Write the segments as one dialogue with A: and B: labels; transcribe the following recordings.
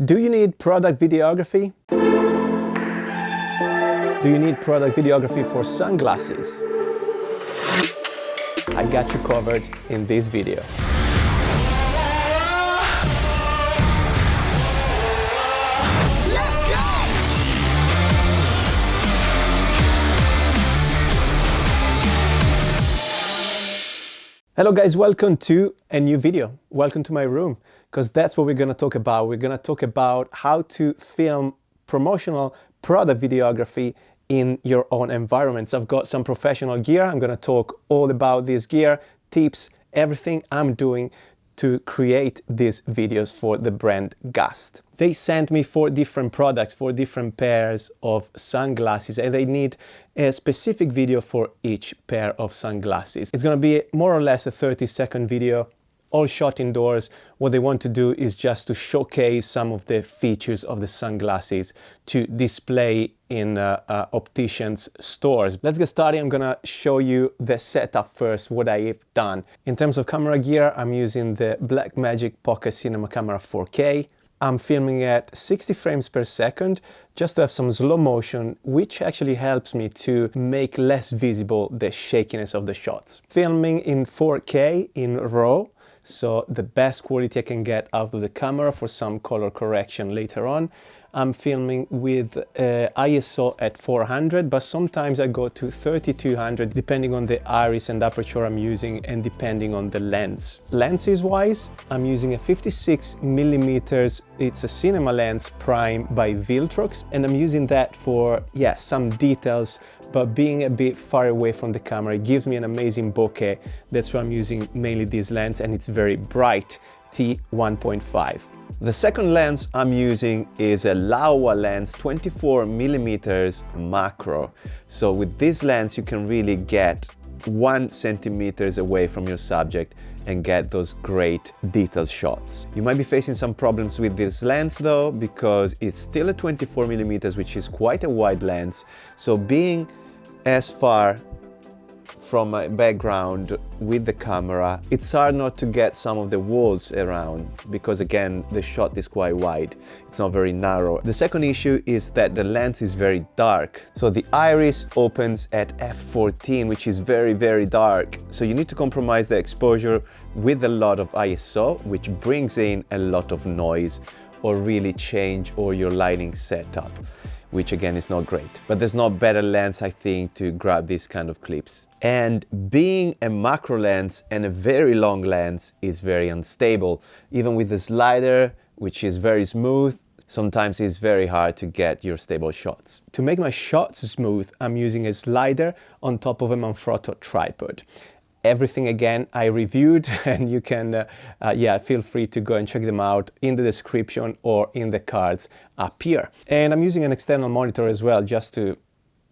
A: Do you need product videography? Do you need product videography for sunglasses? I got you covered in this video.
B: Let's go!
A: Hello guys, welcome to a new video. Welcome to my room, because that's what we're going to talk about. We're going to talk about how to film promotional product videography in your own environments. I've got some professional gear. I'm going to talk all about this gear, tips, everything I'm doing to create these videos for the brand GAST. They sent me 4 different products, 4 different pairs of sunglasses, and they need a specific video for each pair of sunglasses. It's going to be more or less a 30-second video, all shot indoors. What they want to do is just to showcase some of the features of the sunglasses to display in opticians stores. Let's get started. I'm gonna show you the setup first, what I've done. In terms of camera gear, I'm using the Blackmagic Pocket Cinema Camera 4K. I'm filming at 60 frames per second just to have some slow motion, which actually helps me to make less visible the shakiness of the shots. Filming in 4K in RAW, so the best quality I can get out of the camera for some color correction later on. I'm filming with ISO at 400, but sometimes I go to 3200 depending on the iris and aperture I'm using and depending on the lens. Lenses wise, I'm using a 56mm, it's a cinema lens prime by Viltrox, and I'm using that for, some details, but being a bit far away from the camera, it gives me an amazing bokeh. That's why I'm using mainly this lens, and it's very bright, T1.5. The second lens I'm using is a Laowa lens, 24mm macro. So with this lens, you can really get 1 centimeter away from your subject and get those great detailed shots. You might be facing some problems with this lens though, because it's still a 24mm, which is quite a wide lens. So being as far from my background with the camera, it's hard not to get some of the walls around, because again, the shot is quite wide. It's not very narrow. The second issue is that the lens is very dark. So the iris opens at f14, which is very, very dark. So you need to compromise the exposure with a lot of ISO, which brings in a lot of noise, or really change all your lighting setup, which again is not great. But there's no better lens, I think, to grab these kind of clips. And being a macro lens and a very long lens is very unstable. Even with the slider, which is very smooth, sometimes it's very hard to get your stable shots. To make my shots smooth, I'm using a slider on top of a Manfrotto tripod. Everything again I reviewed, and you can feel free to go and check them out in the description or in the cards up here. And I'm using an external monitor as well, just to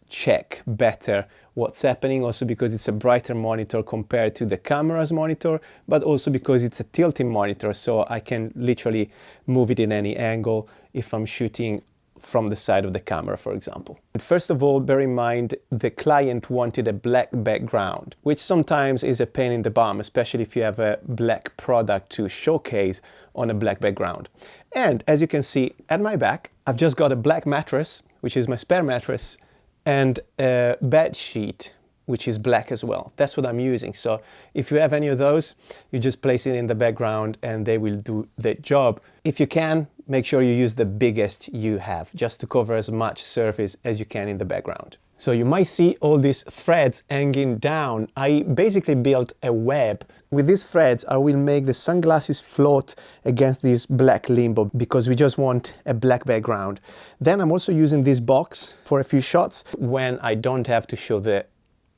A: check better what's happening, also because it's a brighter monitor compared to the camera's monitor, but also because it's a tilting monitor, so I can literally move it in any angle if I'm shooting from the side of the camera, for example. First of all, bear in mind the client wanted a black background, which sometimes is a pain in the bum, especially if you have a black product to showcase on a black background. And as you can see at my back, I've just got a black mattress, which is my spare mattress, and a bed sheet, which is black as well. That's what I'm using. So if you have any of those, you just place it in the background and they will do the job. If you can, make sure you use the biggest you have, just to cover as much surface as you can in the background. So you might see all these threads hanging down. I basically built a web. With these threads, I will make the sunglasses float against this black limbo, because we just want a black background. Then I'm also using this box for a few shots when I don't have to show the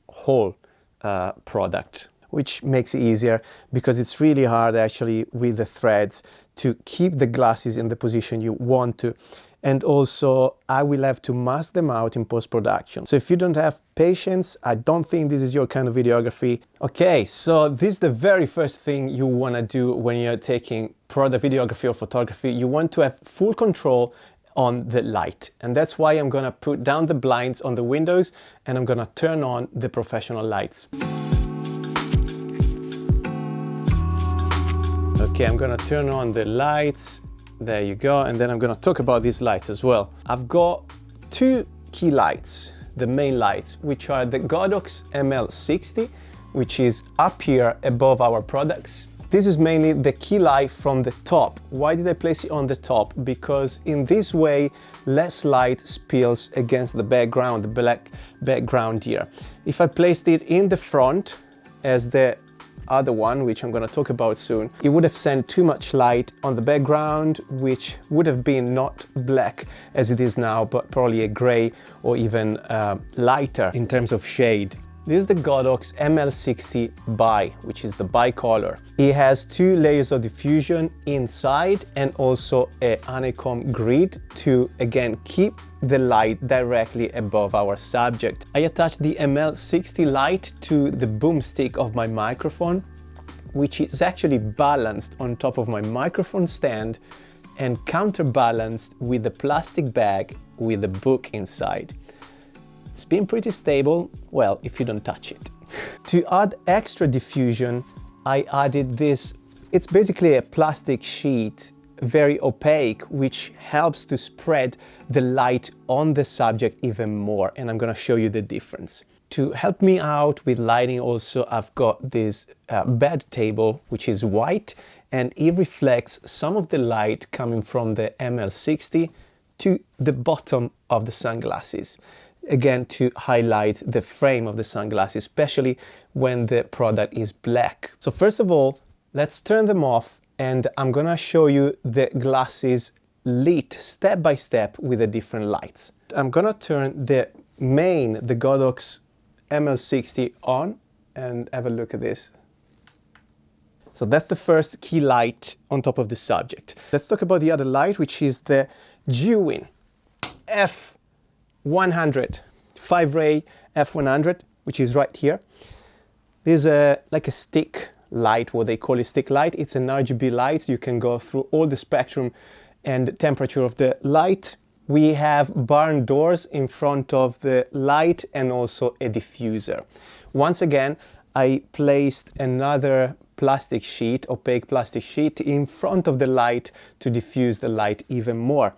A: whole product, which makes it easier, because it's really hard actually with the threads to keep the glasses in the position you want to. And also I will have to mask them out in post-production. So if you don't have patience, I don't think this is your kind of videography. Okay, so this is the very first thing you want to do when you're taking product videography or photography. You want to have full control on the light, and that's why I'm gonna put down the blinds on the windows and I'm gonna turn on the professional lights. Okay, I'm gonna turn on the lights There you go. And then I'm gonna talk about these lights as well. I've got two key lights, the main lights, which are the Godox ML60, which is up here above our products. This is mainly the key light from the top. Why did I place it on the top? Because in this way, less light spills against the background, the black background here. If I placed it in the front as the other one, which I'm gonna talk about soon, it would have sent too much light on the background, which would have been not black as it is now, but probably a gray or even lighter in terms of shade. This is the Godox ML60 Bi, which is the bicolor. It has two layers of diffusion inside and also a honeycomb grid to, again, keep the light directly above our subject. I attached the ML60 light to the boomstick of my microphone, which is actually balanced on top of my microphone stand and counterbalanced with a plastic bag with a book inside. It's been pretty stable, well, if you don't touch it. To add extra diffusion, I added this. It's basically a plastic sheet, very opaque, which helps to spread the light on the subject even more. And I'm gonna show you the difference. To help me out with lighting also, I've got this bed table, which is white, and it reflects some of the light coming from the ML60 to the bottom of the sunglasses. Again, to highlight the frame of the sunglasses, especially when the product is black. So first of all, let's turn them off, and I'm gonna show you the glasses lit step by step with the different lights. I'm gonna turn the Godox ML60 on and have a look at this. So that's the first key light on top of the subject. Let's talk about the other light, which is the ZHIYUN F100, Fiveray F100, which is right here. There's like a stick light, what they call a stick light. It's an RGB light. You can go through all the spectrum and temperature of the light. We have barn doors in front of the light and also a diffuser. Once again, I placed another plastic sheet, opaque plastic sheet, in front of the light to diffuse the light even more.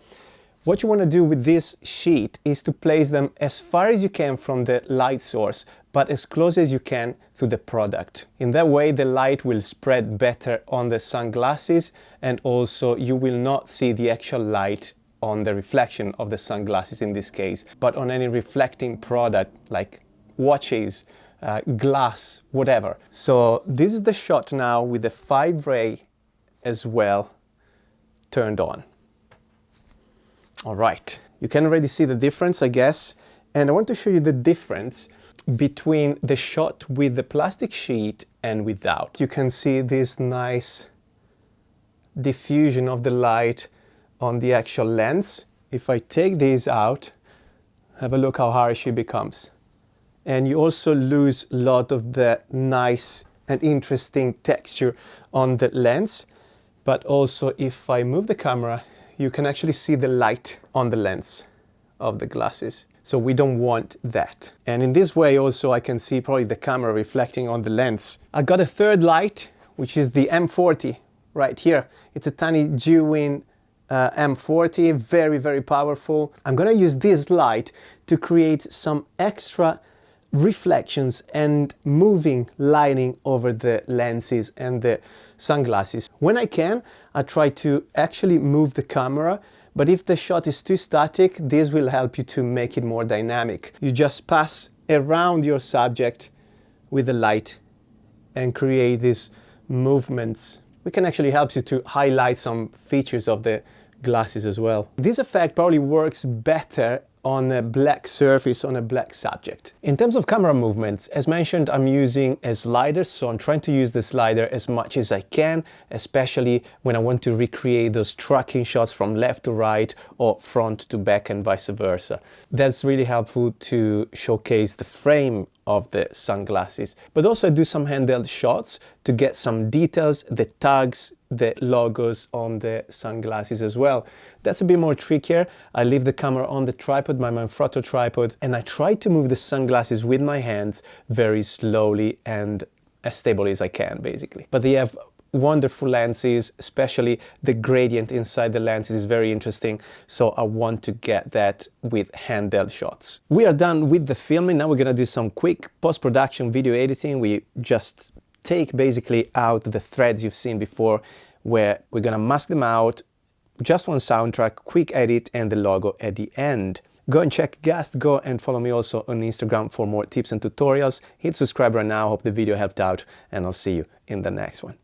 A: What you want to do with this sheet is to place them as far as you can from the light source, but as close as you can to the product. In that way, the light will spread better on the sunglasses, and also you will not see the actual light on the reflection of the sunglasses in this case, but on any reflecting product like watches, glass, whatever. So this is the shot now with the Fiveray as well turned on. All right, you can already see the difference, I guess. And I want to show you the difference between the shot with the plastic sheet and without. You can see this nice diffusion of the light on the actual lens. If I take these out, have a look how harsh it becomes. And you also lose a lot of the nice and interesting texture on the lens. But also if I move the camera, you can actually see the light on the lens of the glasses. So we don't want that. And in this way also I can see probably the camera reflecting on the lens. I got a third light, which is the M40 right here. It's a tiny ZHIYUN M40, very, very powerful. I'm gonna use this light to create some extra reflections and moving lighting over the lenses and the sunglasses. When I can, I try to actually move the camera, but if the shot is too static, this will help you to make it more dynamic. You just pass around your subject with the light and create these movements. We can actually help you to highlight some features of the glasses as well. This effect probably works better on a black surface, on a black subject. In terms of camera movements, as mentioned, I'm using a slider, so I'm trying to use the slider as much as I can, especially when I want to recreate those tracking shots from left to right or front to back and vice versa. That's really helpful to showcase the frame of the sunglasses. But also I do some handheld shots to get some details, the tags, the logos on the sunglasses as well. That's a bit more trickier. I leave the camera on the tripod, my Manfrotto tripod, and I try to move the sunglasses with my hands very slowly and as stable as I can, basically. But they have wonderful lenses, especially the gradient inside the lenses is very interesting. So I want to get that with handheld shots. We are done with the filming. Now we're gonna do some quick post-production video editing. We just take basically out the threads you've seen before, where we're gonna mask them out, just one soundtrack, quick edit, and the logo at the end. Go and check GAST, go and follow me also on Instagram for more tips and tutorials. Hit subscribe right now, hope the video helped out, and I'll see you in the next one.